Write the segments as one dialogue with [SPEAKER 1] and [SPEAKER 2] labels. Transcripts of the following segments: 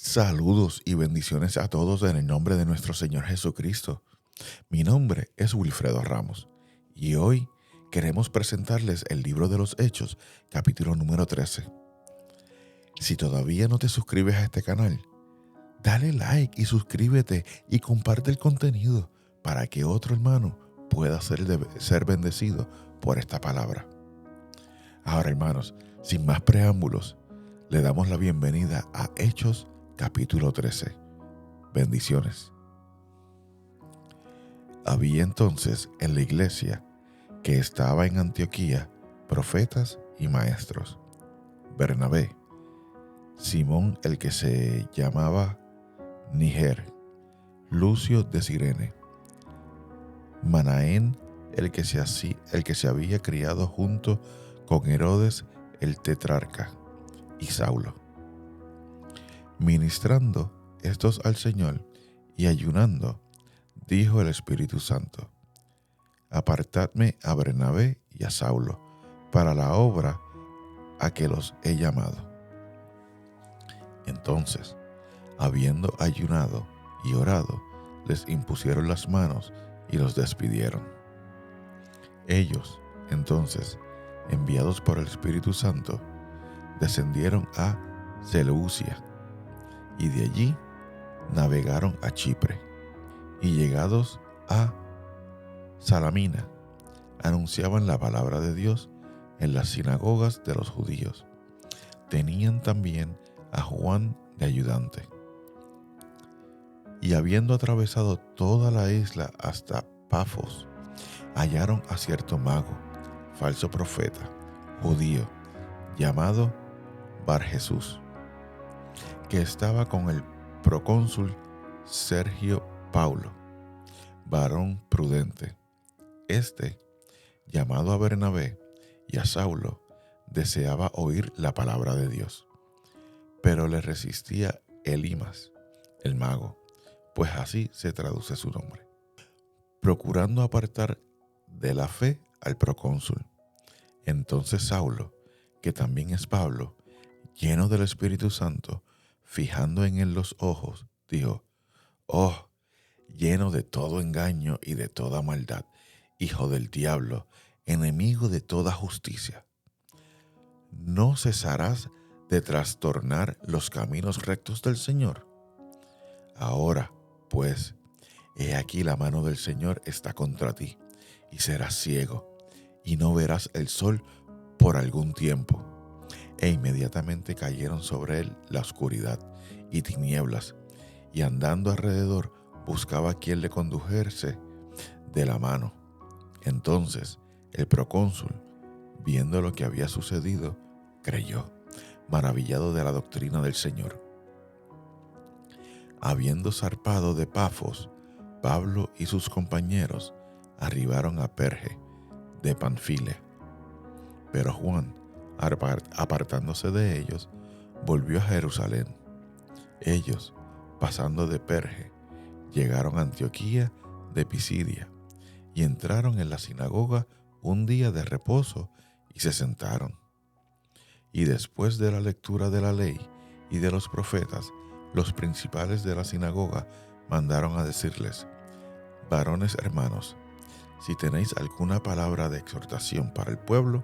[SPEAKER 1] Saludos y bendiciones a todos en el nombre de nuestro Señor Jesucristo. Mi nombre es Wilfredo Ramos y hoy queremos presentarles el libro de los Hechos, capítulo número 13. Si todavía no te suscribes a este canal, dale like y suscríbete y comparte el contenido para que otro hermano pueda ser bendecido por esta palabra. Ahora, hermanos, sin más preámbulos, le damos la bienvenida a Hechos capítulo 13. Bendiciones. Había entonces en la iglesia que estaba en Antioquía profetas y maestros: Bernabé, Simón el que se llamaba Niger, Lucio de Cirene, Manaén el que se había criado junto con Herodes el tetrarca, y Saulo. Ministrando estos al Señor y ayunando, dijo el Espíritu Santo: Apartadme a Bernabé y a Saulo para la obra a que los he llamado. Entonces, habiendo ayunado y orado, les impusieron las manos y los despidieron. Ellos, entonces, enviados por el Espíritu Santo, descendieron a Seleucia, y de allí navegaron a Chipre, y llegados a Salamina, anunciaban la palabra de Dios en las sinagogas de los judíos. Tenían también a Juan de ayudante. Y habiendo atravesado toda la isla hasta Pafos, hallaron a cierto mago, falso profeta, judío, llamado Barjesús, que estaba con el procónsul Sergio Paulo, varón prudente. Este, llamado a Bernabé y a Saulo, deseaba oír la palabra de Dios, pero le resistía Elimas, el mago, pues así se traduce su nombre, procurando apartar de la fe al procónsul. Entonces Saulo, que también es Pablo, lleno del Espíritu Santo, fijando en él los ojos, dijo: «Oh, lleno de todo engaño y de toda maldad, hijo del diablo, enemigo de toda justicia, ¿no cesarás de trastornar los caminos rectos del Señor? Ahora, pues, he aquí la mano del Señor está contra ti, y serás ciego, y no verás el sol por algún tiempo». E inmediatamente cayeron sobre él la oscuridad y tinieblas, y andando alrededor buscaba a quien le condujese de la mano. Entonces el procónsul, viendo lo que había sucedido, creyó, maravillado de la doctrina del Señor. Habiendo zarpado de Pafos, Pablo y sus compañeros arribaron a Perge de Panfilia. Pero Juan, apartándose de ellos, volvió a Jerusalén. Ellos, pasando de Perge, llegaron a Antioquía de Pisidia, y entraron en la sinagoga un día de reposo y se sentaron. Y después de la lectura de la ley y de los profetas, los principales de la sinagoga mandaron a decirles: «Varones hermanos, si tenéis alguna palabra de exhortación para el pueblo,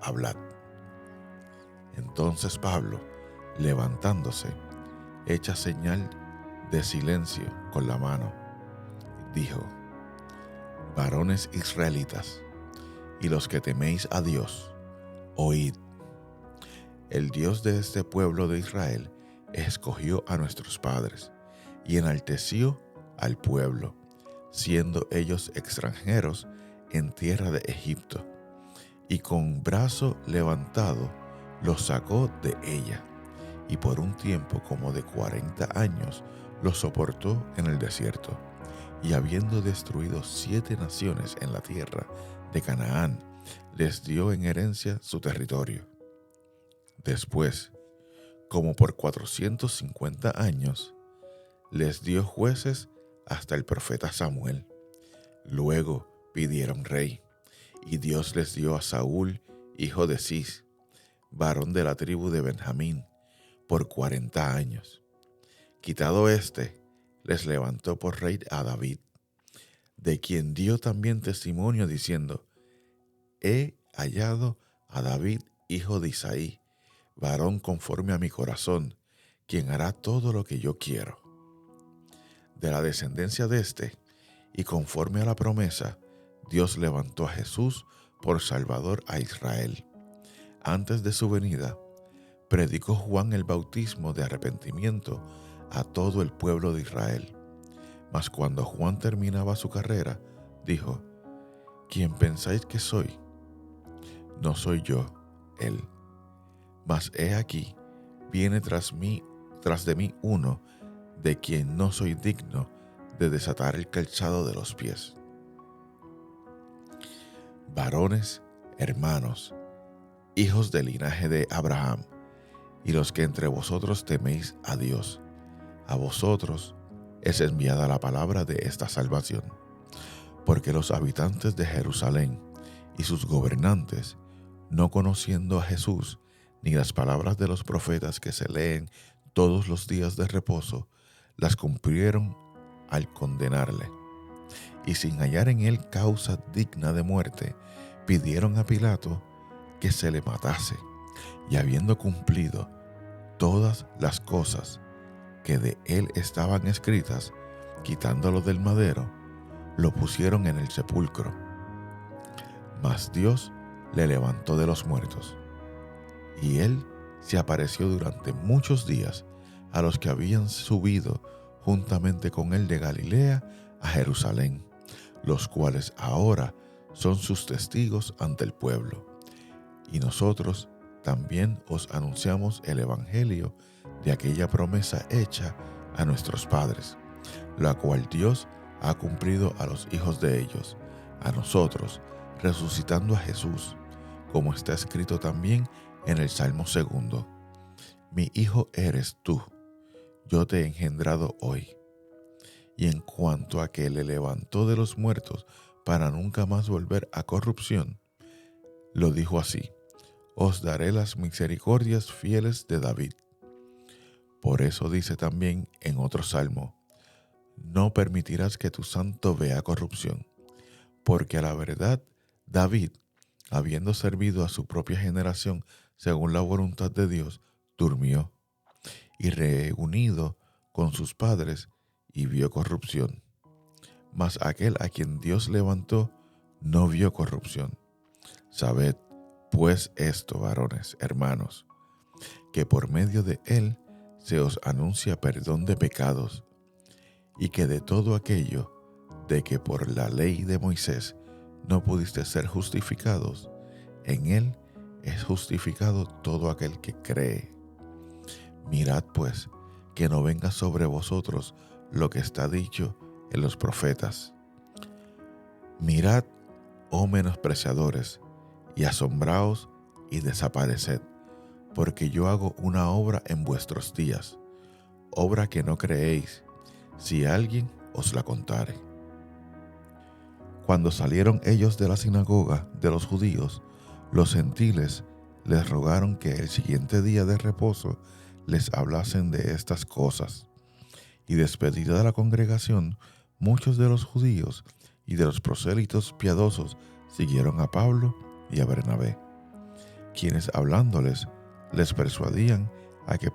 [SPEAKER 1] hablad». Entonces Pablo, levantándose, hecha señal de silencio con la mano, dijo: «Varones israelitas, y los que teméis a Dios, oíd. El Dios de este pueblo de Israel escogió a nuestros padres y enalteció al pueblo, siendo ellos extranjeros en tierra de Egipto, y con brazo levantado los sacó de ella, y por un tiempo como de 40 años los soportó en el desierto. Y habiendo destruido 7 naciones en la tierra de Canaán, les dio en herencia su territorio. Después, como por 450 años, les dio jueces hasta el profeta Samuel. Luego pidieron rey, y Dios les dio a Saúl, hijo de Cis, varón de la tribu de Benjamín, por 40 años. quitado éste, les levantó por rey a David, de quien dio también testimonio diciendo: he hallado a David, hijo de Isaí, varón conforme a mi corazón, quien hará todo lo que yo quiero. De la descendencia de éste, y conforme a la promesa, Dios levantó a Jesús por Salvador a Israel. Antes de su venida, predicó Juan el bautismo de arrepentimiento a todo el pueblo de Israel. Mas cuando Juan terminaba su carrera, dijo: ¿quién pensáis que soy? No soy yo, él. Mas he aquí, viene tras de mí uno de quien no soy digno de desatar el calzado de los pies. Varones, hermanos, hijos del linaje de Abraham, y los que entre vosotros teméis a Dios, a vosotros es enviada la palabra de esta salvación, porque los habitantes de Jerusalén y sus gobernantes, no conociendo a Jesús, ni las palabras de los profetas que se leen todos los días de reposo, las cumplieron al condenarle. Y sin hallar en él causa digna de muerte, pidieron a Pilato que se le matase. Y habiendo cumplido todas las cosas que de él estaban escritas, quitándolo del madero, lo pusieron en el sepulcro. Mas Dios le levantó de los muertos. Y él se apareció durante muchos días a los que habían subido juntamente con él de Galilea a Jerusalén, los cuales ahora son sus testigos ante el pueblo. Y nosotros también os anunciamos el evangelio de aquella promesa hecha a nuestros padres, la cual Dios ha cumplido a los hijos de ellos, a nosotros, resucitando a Jesús, como está escrito también en el Salmo 2: mi hijo eres tú, yo te he engendrado hoy. Y en cuanto a que le levantó de los muertos para nunca más volver a corrupción, lo dijo así: os daré las misericordias fieles de David. Por eso dice también en otro salmo: no permitirás que tu santo vea corrupción. Porque a la verdad, David, habiendo servido a su propia generación según la voluntad de Dios, durmió, y reunido con sus padres, y vio corrupción. Mas aquel a quien Dios levantó no vio corrupción. Sabed pues esto, varones, hermanos, que por medio de él se os anuncia perdón de pecados, y que de todo aquello de que por la ley de Moisés no pudiste ser justificados, en él es justificado todo aquel que cree. Mirad pues que no venga sobre vosotros lo que está dicho en los profetas. Mirad, oh menospreciadores, y asombraos y desapareced, porque yo hago una obra en vuestros días, obra que no creéis, si alguien os la contare. Cuando salieron ellos de la sinagoga de los judíos, los gentiles les rogaron que el siguiente día de reposo les hablasen de estas cosas. Y despedida de la congregación, muchos de los judíos y de los prosélitos piadosos siguieron a Pablo y a Bernabé, quienes hablándoles les persuadían a que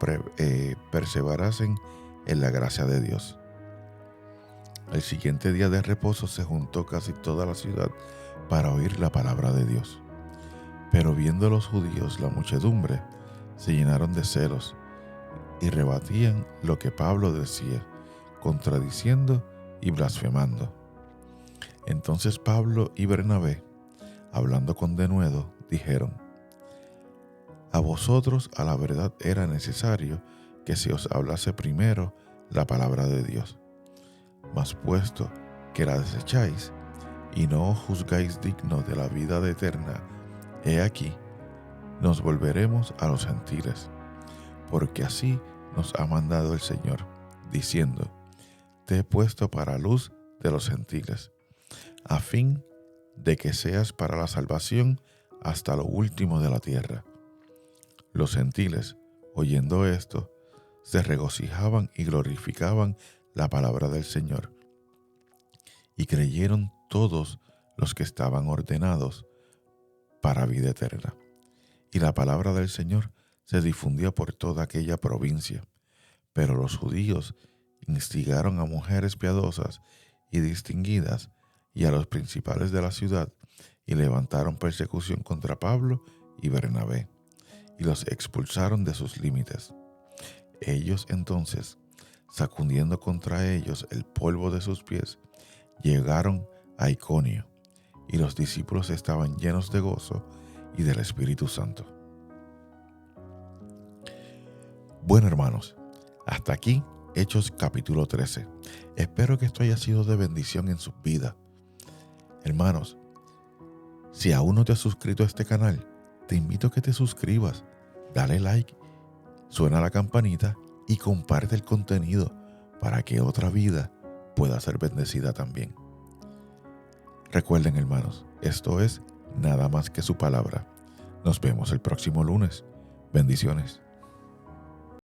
[SPEAKER 1] perseverasen en la gracia de Dios. El siguiente día de reposo se juntó casi toda la ciudad para oír la palabra de Dios. Pero viendo los judíos la muchedumbre, se llenaron de celos y rebatían lo que Pablo decía, contradiciendo y blasfemando. Entonces Pablo y Bernabé, hablando con denuedo, dijeron: a vosotros a la verdad era necesario que se os hablase primero la palabra de Dios. Mas puesto que la desecháis y no os juzgáis dignos de la vida eterna, he aquí, nos volveremos a los gentiles, porque así nos ha mandado el Señor, diciendo: te he puesto para luz de los gentiles, a fin de que seas para la salvación hasta lo último de la tierra. Los gentiles, oyendo esto, se regocijaban y glorificaban la palabra del Señor. Y creyeron todos los que estaban ordenados para vida eterna. Y la palabra del Señor se difundía por toda aquella provincia. Pero los judíos instigaron a mujeres piadosas y distinguidas y a los principales de la ciudad y levantaron persecución contra Pablo y Bernabé y los expulsaron de sus límites. Ellos entonces, sacudiendo contra ellos el polvo de sus pies, llegaron a Iconio, y los discípulos estaban llenos de gozo y del Espíritu Santo. Bueno, hermanos, hasta aquí Hechos capítulo 13. Espero que esto haya sido de bendición en sus vidas. Hermanos, si aún no te has suscrito a este canal, te invito a que te suscribas, dale like, suena la campanita y comparte el contenido para que otra vida pueda ser bendecida también. Recuerden, hermanos, esto es Nada Más Que Su Palabra. Nos vemos el próximo lunes. Bendiciones.